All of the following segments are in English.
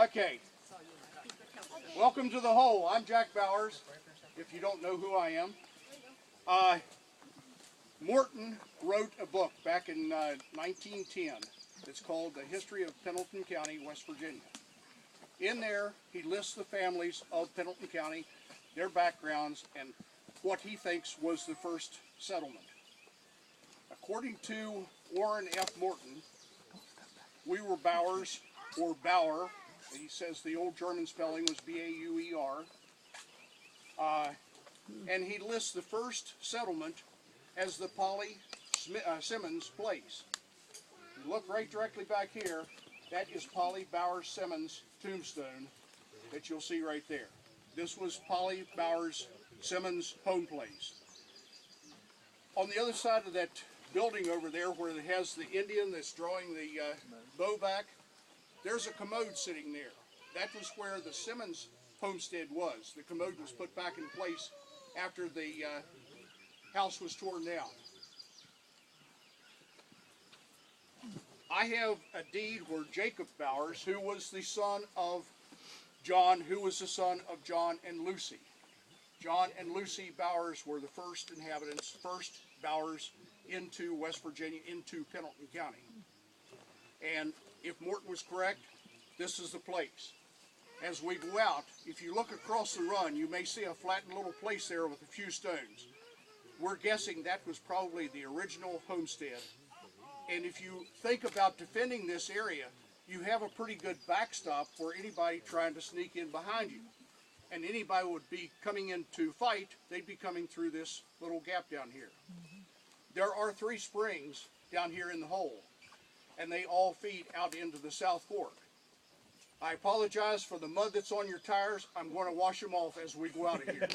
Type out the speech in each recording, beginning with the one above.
Okay. Welcome to the Hole. I'm Jack Bowers, if you don't know who I am. Morton wrote a book back in 1910. It's called The History of Pendleton County, West Virginia. In there, he lists the families of Pendleton County, their backgrounds, and what he thinks was the first settlement. According to Warren F. Morton, we were Bowers, or Bauer. He says the old German spelling was B-A-U-E-R. And he lists the first settlement as the Polly Simmons place. You look right directly back here, that is Polly Bowers Simmons' tombstone that you'll see right there. This was Polly Bowers Simmons' home place. On the other side of that building over there where it has the Indian that's drawing the bow back, there's a commode sitting there. That was where the Simmons homestead was. The commode was put back in place after the house was torn down. I have a deed where Jacob Bowers, who was the son of John, who was the son of John and Lucy. John and Lucy Bowers were the first inhabitants, first Bowers into West Virginia, into Pendleton County. And if Morton was correct, this is the place. As we go out, if you look across the run, you may see a flattened little place there with a few stones. We're guessing that was probably the original homestead. And if you think about defending this area, you have a pretty good backstop for anybody trying to sneak in behind you. And anybody would be coming in to fight, they'd be coming through this little gap down here. There are 3 springs down here in the hole, and they all feed out into the South Fork. I apologize for the mud that's on your tires. I'm going to wash them off as we go out of here.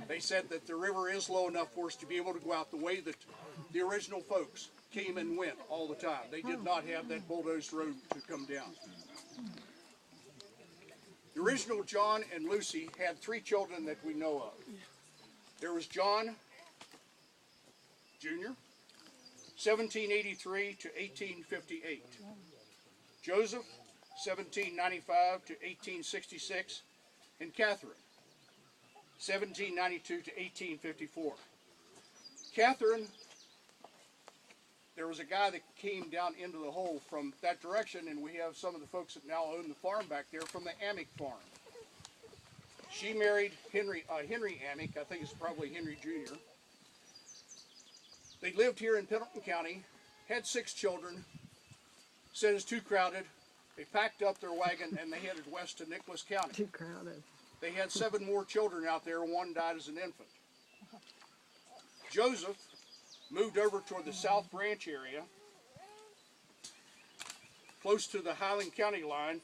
They said that the river is low enough for us to be able to go out the way that the original folks came and went all the time. They did not have that bulldozed road to come down. The original John and Lucy had 3 children that we know of. There was John Jr., 1783 to 1858. Joseph, 1795 to 1866, and Catherine, 1792 to 1854. Catherine, there was a guy that came down into the hole from that direction, and we have some of the folks that now own the farm back there from the Amick farm. She married Henry Amick, I think it's probably Henry Jr. They lived here in Pendleton County, had 6 children, said it's too crowded. They packed up their wagon and they headed west to Nicholas County. Too crowded. They had 7 more children out there. 1 died as an infant. Joseph moved over toward the South Branch area, close to the Highland County line,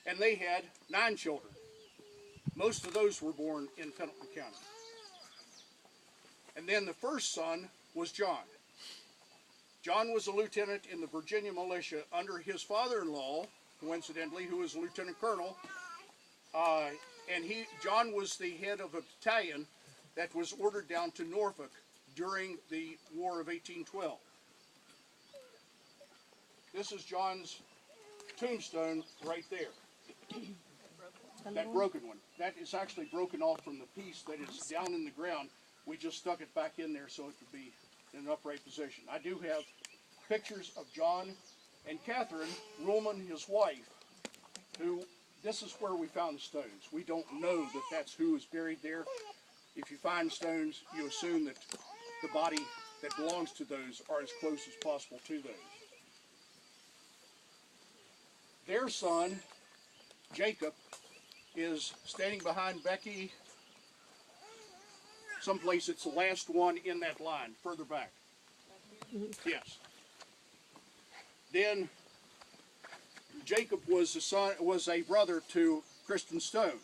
and they had 9 children. Most of those were born in Pendleton County. And then the first son was John. John was a lieutenant in the Virginia militia under his father-in-law, coincidentally, who was a lieutenant colonel, and John was the head of a battalion that was ordered down to Norfolk during the War of 1812. This is John's tombstone right there. That broken one. That is actually broken off from the piece that is down in the ground. We just stuck it back in there so it could be in an upright position. I do have pictures of John and Catherine Ruhlman, his wife, who, this is where we found the stones. We don't know that that's who is buried there. If you find stones, you assume that the body that belongs to those are as close as possible to those. Their son, Jacob, is standing behind Becky, someplace. It's the last one in that line, further back. Yes. Then Jacob was a brother to Kristen Stone,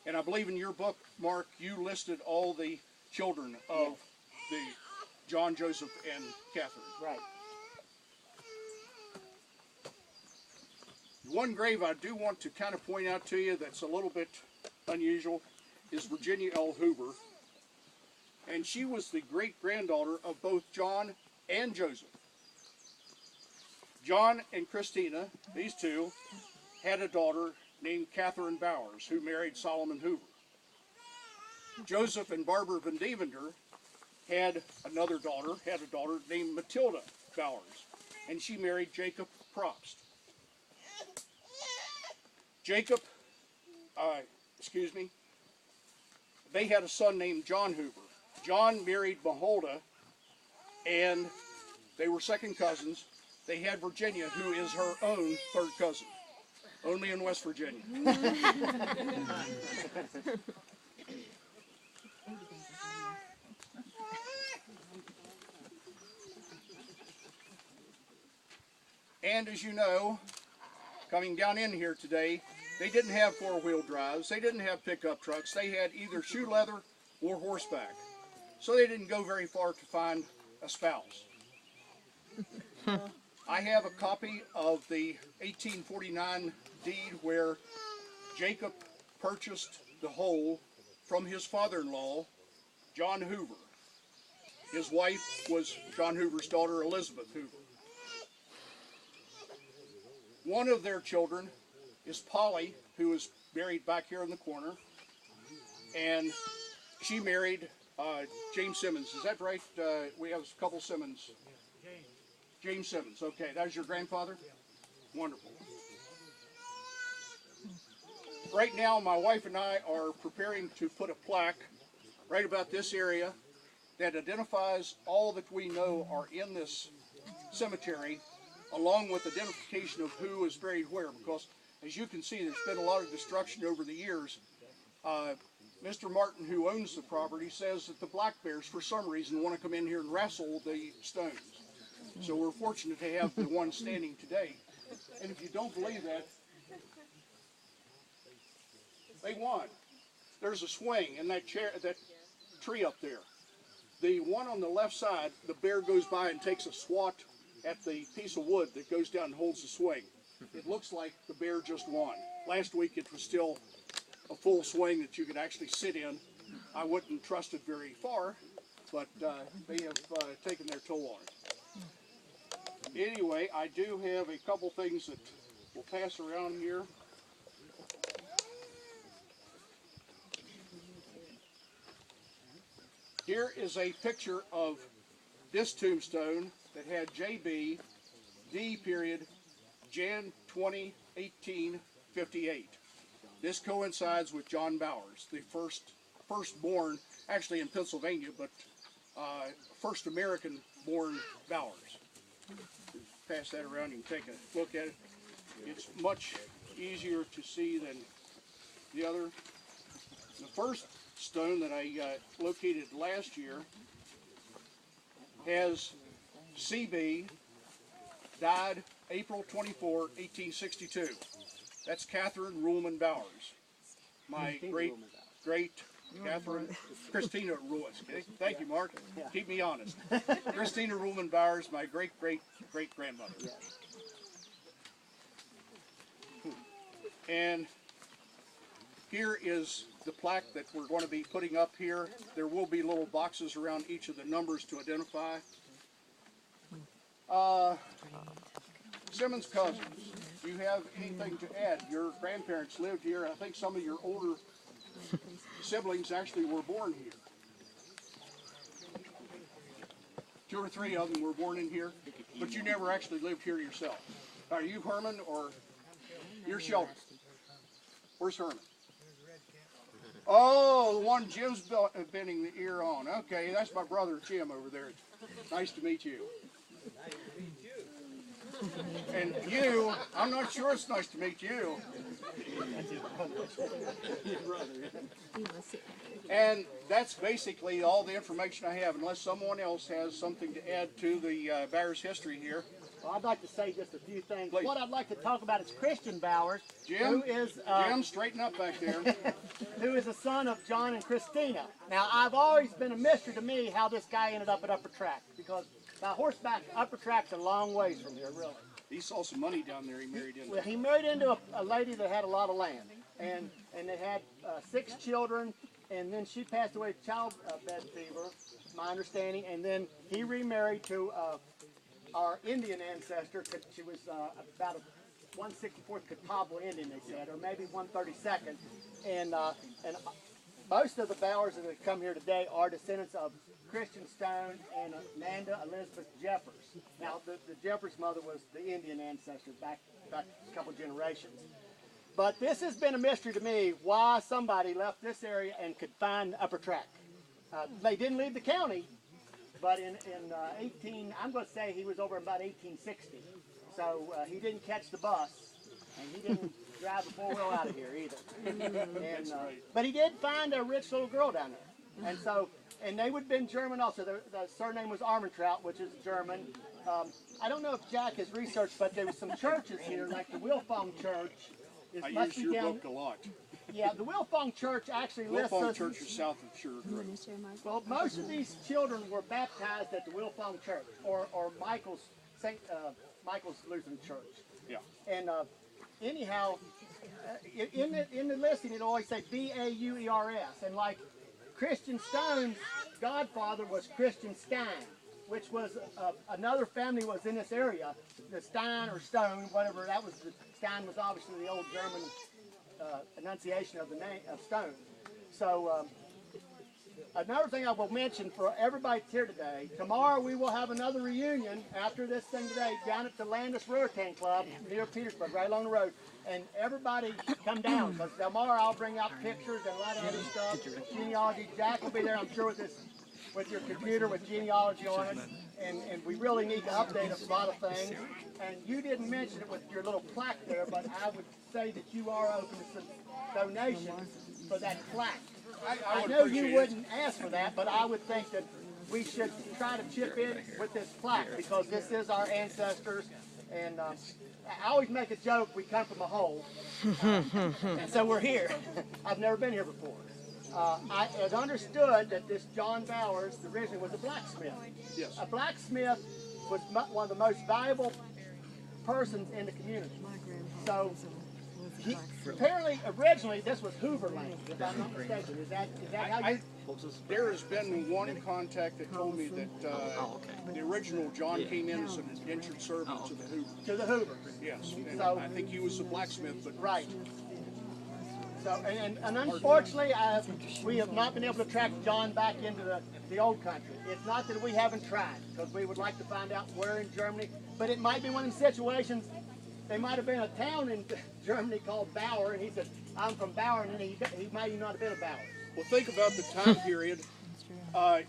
and I believe in your book, Mark, you listed all the children of the John, Joseph, and Catherine. Right. One grave I do want to kind of point out to you that's a little bit unusual is Virginia L. Hoover, and she was the great-granddaughter of both John and Joseph. John and Christina, these two, had a daughter named Catherine Bowers, who married Solomon Hoover. Joseph and Barbara Van Deventer had a daughter named Matilda Bowers, and she married Jacob Probst. They had a son named John Hoover. John married Maholda, and they were second cousins. They had Virginia, who is her own third cousin, only in West Virginia. And as you know, coming down in here today, they didn't have four-wheel drives, they didn't have pickup trucks, they had either shoe leather or horseback. So they didn't go very far to find a spouse. I have a copy of the 1849 deed where Jacob purchased the whole from his father-in-law, John Hoover. His wife was John Hoover's daughter, Elizabeth Hoover. One of their children is Polly, who is married back here in the corner, and she married James Simmons. Is that right? We have a couple Simmons. James Simmons. Okay, that was your grandfather? Yeah. Wonderful. Right now, my wife and I are preparing to put a plaque right about this area that identifies all that we know are in this cemetery, along with identification of who is buried where, because as you can see, there's been a lot of destruction over the years. Mr. Martin, who owns the property, says that the black bears, for some reason, want to come in here and wrestle the stones. So we're fortunate to have the one standing today. And if you don't believe that, they won. There's a swing in that tree up there. The one on the left side, the bear goes by and takes a swat at the piece of wood that goes down and holds the swing. It looks like the bear just won. Last week it was still a full swing that you could actually sit in. I wouldn't trust it very far, but they have taken their toll on it. Anyway, I do have a couple things that we'll pass around here. Here is a picture of this tombstone that had JB, D period, Jan 20, 1858. This coincides with John Bowers, the firstborn, actually in Pennsylvania, but first American-born Bowers. Pass that around, you can take a look at it. It's much easier to see than the other. The first stone that I located last year has CB, died April 24, 1862. That's Catherine Ruhlman Bowers. My great Catherine, Christina Ruhlman. Thank you, Mark. Yeah. Keep me honest. Christina Ruhlman Bowers, my great-great-great-grandmother. Yeah. And here is the plaque that we're going to be putting up here. There will be little boxes around each of the numbers to identify. Simmons cousins, do you have anything to add? Your grandparents lived here. I think some of your older siblings actually were born here. 2 or 3 of them were born in here, but you never actually lived here yourself. Are you Herman or you're Sheldon? Where's Herman? Oh, the one Jim's bending the ear on. Okay, that's my brother Jim over there. Nice to meet you. Nice to meet you. And you, I'm not sure it's nice to meet you. And that's basically all the information I have, unless someone else has something to add to the Bowers history here. Well, I'd like to say just a few things. Please. What I'd like to talk about is Christian Bowers, Jim, who is Jim, straighten up back there. who is the son of John and Christina. Now, I've always been a mystery to me how this guy ended up at Upper Track, because by horseback, Upper Track's a long ways from here, really. He saw some money down there he married into. Well, he married into a lady that had a lot of land, and they had 6 children, and then she passed away of childbed fever, my understanding, and then he remarried to our Indian ancestor. She was about 164th Catawba Indian, they said, or maybe 132nd. And most of the Bowers that have come here today are descendants of Christian Stone and Amanda Elizabeth Jeffers. Now, the Jeffers mother was the Indian ancestor back a couple generations. But this has been a mystery to me why somebody left this area and could find Upper Track. They didn't leave the county, but in I'm going to say he was over about 1860. So he didn't catch the bus, and he didn't drive the four-wheel out of here either. But he did find a rich little girl down there. And so, and they would have been German also. The surname was Armentrout, which is German. I don't know if Jack has researched, but there were some churches here, like the Wilfong Church. I use your book a lot. Yeah, the Wilfong Church actually lists us. Wilfong Church is south of Sugar Creek. Well, most of these children were baptized at the Wilfong Church or Michael's Lutheran Church. Yeah. And anyhow, in the listing it always say B-A-U-E-R-S, and like Christian Stone's godfather was Christian Stein, which was another family was in this area. The Stein or Stone, whatever that was. Stein was obviously the old German enunciation of the name of Stone. So another thing I will mention for everybody that's here today, tomorrow we will have another reunion after this thing today down at the Landis Ruritan Club near Petersburg, right along the road. And everybody come down, because tomorrow I'll bring out pictures and a lot of other stuff, genealogy. Jack will be there, I'm sure, with your computer with genealogy on it. And we really need to update a lot of things. And you didn't mention it with your little plaque there, but I would say that you are open to some donations for that plaque. I know you wouldn't ask for that, but I would think that we should try to chip in with this plaque, because this is our ancestors. And I always make a joke, we come from a hole, and so we're here. I've never been here before. I had understood that this John Bowers originally was a blacksmith. Yes. A blacksmith was one of the most valuable persons in the community. So apparently, originally, this was Hoover Land, if I'm not mistaken. Is that how you... There has been one contact that told me that the original John came in as an indentured servant to the Hoover. To the Hoover. Yes, and So, I think he was a blacksmith, but right. So, and unfortunately, we have not been able to track John back into the old country. It's not that we haven't tried, because we would like to find out where in Germany, but it might be one of the situations. There might have been a town in Germany called Bauer, and he said, I'm from Bauer, and he might not have been a Bauer. well, think about the time period.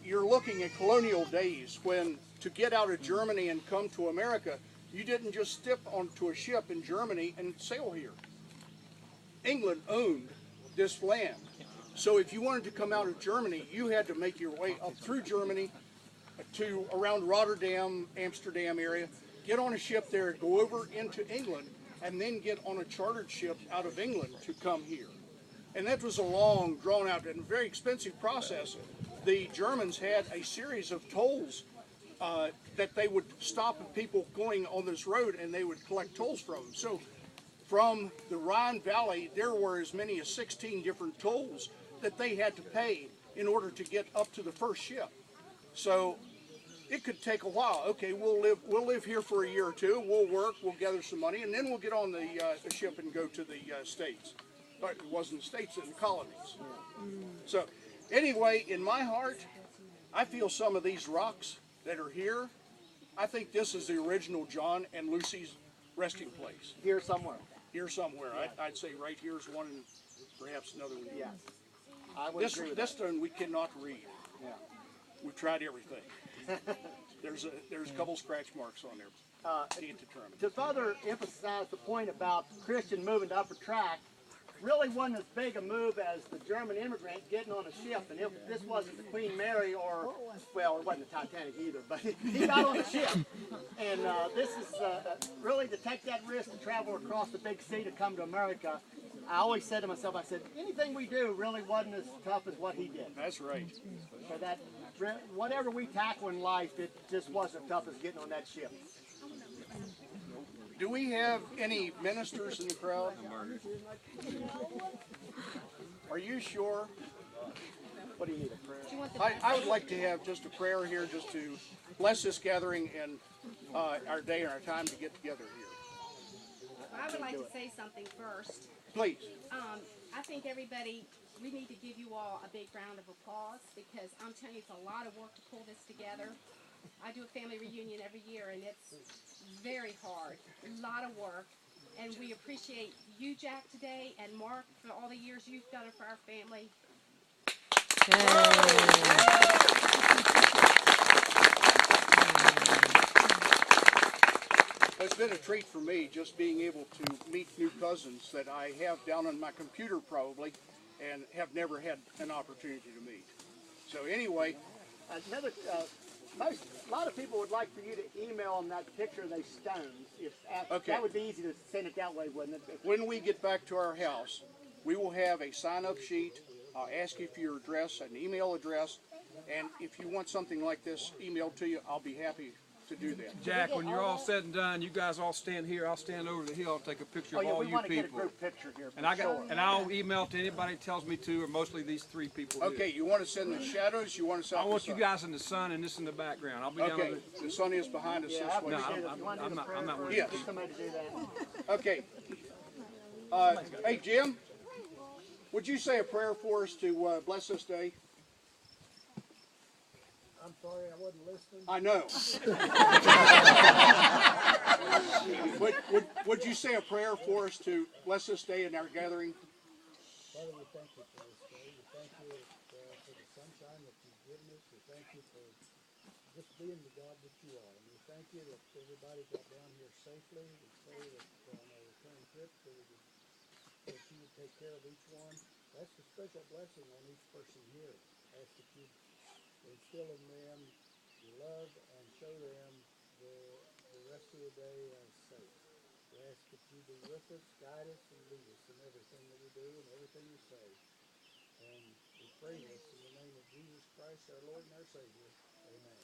You're looking at colonial days when, to get out of Germany and come to America, you didn't just step onto a ship in Germany and sail here. England owned this land. So if you wanted to come out of Germany, you had to make your way up through Germany to around Rotterdam, Amsterdam area, get on a ship there, go over into England, and then get on a chartered ship out of England to come here. And that was a long, drawn-out, and very expensive process. The Germans had a series of tolls that they would stop people going on this road, and they would collect tolls from them. So from the Rhine Valley, there were as many as 16 different tolls that they had to pay in order to get up to the first ship. So it could take a while. Okay, we'll live here for a year or two. We'll work, we'll gather some money, and then we'll get on the ship and go to the States. But it wasn't the States, it was the colonies. So anyway, in my heart, I feel some of these rocks that are here, I think this is the original John and Lucy's resting place. Here somewhere. Here somewhere. I'd say right here is one, and perhaps another one. Yeah. I would agree with This that. stone we cannot read. Yeah. We've tried everything. There's a couple scratch marks on there. Can't determine. To further emphasize the point about Christian moving to Upper Track, really wasn't as big a move as the German immigrant getting on a ship. And if this wasn't the Queen Mary, or, well, it wasn't the Titanic either, but he got on a ship. And this is really to take that risk to travel across the big sea to come to America. I always said to myself, I said, anything we do really wasn't as tough as what he did. That's right. So that, whatever we tackle in life, it just wasn't tough as getting on that ship. Do we have any ministers in the crowd? Are you sure? What do you need, a prayer? I would like to have just a prayer here just to bless this gathering and our day and our time to get together here. Well, I would like to say something first. Please. I think everybody, we need to give you all a big round of applause because I'm telling you, it's a lot of work to pull this together. I do a family reunion every year, and it's very hard, a lot of work. And we appreciate you, Jack, today, and Mark, for all the years you've done it for our family. It's been a treat for me just being able to meet new cousins that I have down on my computer probably and have never had an opportunity to meet. So anyway, A lot of people would like for you to email them that picture of those stones. Okay. That would be easy to send it that way, wouldn't it? when we get back to our house, we will have a sign-up sheet. I'll ask you for your address, an email address, and if you want something like this emailed to you, I'll be happy to do that. Jack, when you're all said and done, you guys all stand here. I'll stand over the hill. I'll take a picture of all we you want to get a people. group picture here. And I'll email to anybody that tells me to, or mostly these three people. Okay, you want to send the shadows? You want to send? I want you guys in the sun and this in the background. I'll be down Okay, on the sun is behind us Yeah, I this way. No, appreciate it. If you want to do I'm the not- prayer I'm not first, worried. get somebody to do that. Okay. Hey, Jim, would you say a prayer for us to bless this day? I'm sorry I wasn't listening. I know. Would you say a prayer for us to bless this day in our gathering? Father, we thank you for this day. We thank you for the sunshine that you've given us. We thank you for just being the God that you are. And we thank you that everybody got down here safely. We pray that on our return trip that you would take care of each one. That's a special blessing on each person here. I ask that you instill in them your love and show them the rest of the day as safe. We ask that you be with us, guide us, and lead us in everything that we do and everything we say. And we pray this in the name of Jesus Christ, our Lord and our Savior.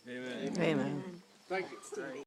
Amen. Amen. Amen. Thank you.